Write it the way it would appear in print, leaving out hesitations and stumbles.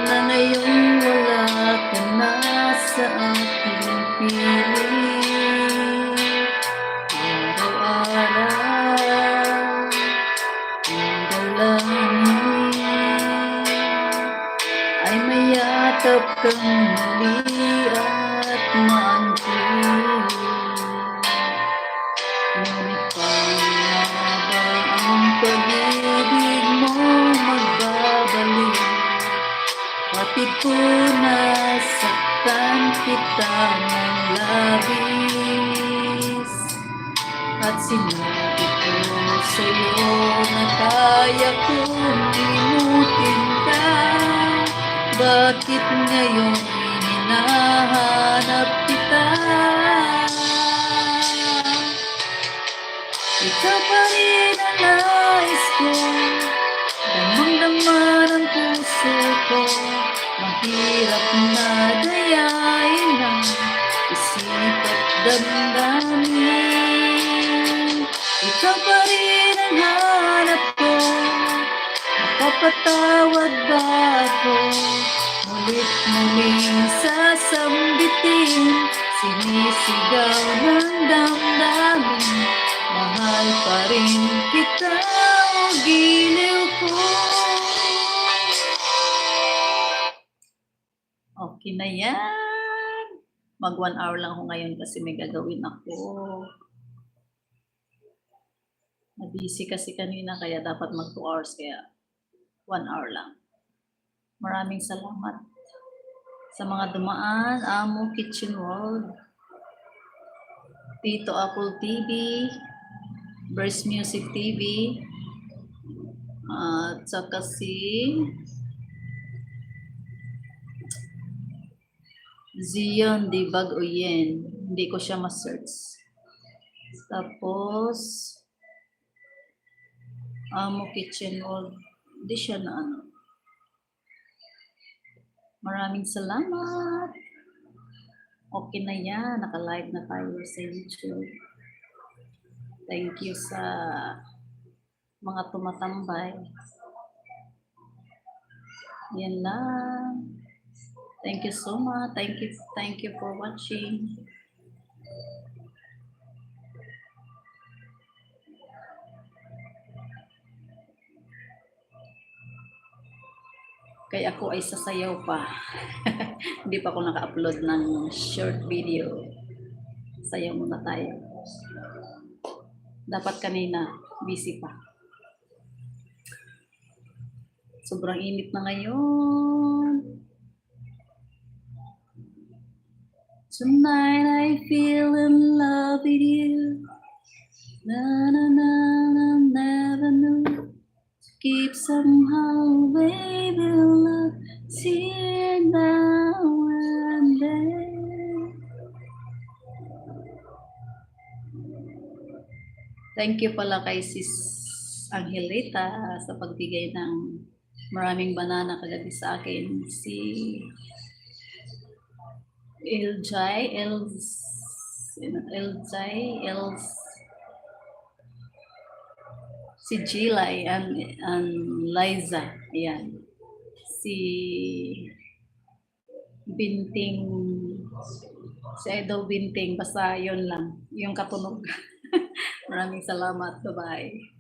na ngayon wala ka na sa aking piling. Araw-araw ang dalangin ay mayakap kang muli at maangkin. Ngunit paano ba ang pag-ibig mo magbabalik? Kapit ko nasaktan kita ng labis, at sinabi ko sa'yo na kaya kong limutin ka. Bakit ngayon hinahanap kita? Ikaw pa rin ang nais ko, damang-dama ng puso ko. Mahirap na dayain ang isip at damdamin. Ikaw pa rin ang hanap ko, makapatawad ba ako? Mulit-muling sasambitin, sinisigaw ng damdamin. Mahal pa rin kita, o giliw ko. Okay na yan. Mag 1 hour lang ako ngayon kasi may gagawin ako. Nabisi kasi kanina kaya dapat mag 2 hours kaya 1 hour lang. Maraming salamat sa mga dumaan. Amo Kitchen World, Tito Apple TV, Burst Music TV, at saka si Zion di Bagoyen. Hindi ko siya ma-search. Tapos Amo Kitchen World, hindi siya na ano. Maraming salamat. Okay na yan. Naka-live na tayo sa YouTube. Thank you sa mga tumatambay. Yan lang. Thank you so much. Thank you for watching. Kaya ako ay sasayaw pa. Hindi pa ako naka-upload ng short video. Sayaw muna tayo. Dapat kanina, busy pa. Sobrang init na ngayon. Tonight I feel in love with you. Na na na na, never knew. Keep somehow, baby, love, see now and then. Thank you pala kay Sis Angelita sa pagbigay ng maraming banana kagabi sa akin. Si si Jilay and Liza, ayan. Si Binting, si Idol Binting, basta yun lang, yung katunog. Maraming salamat, bye-bye.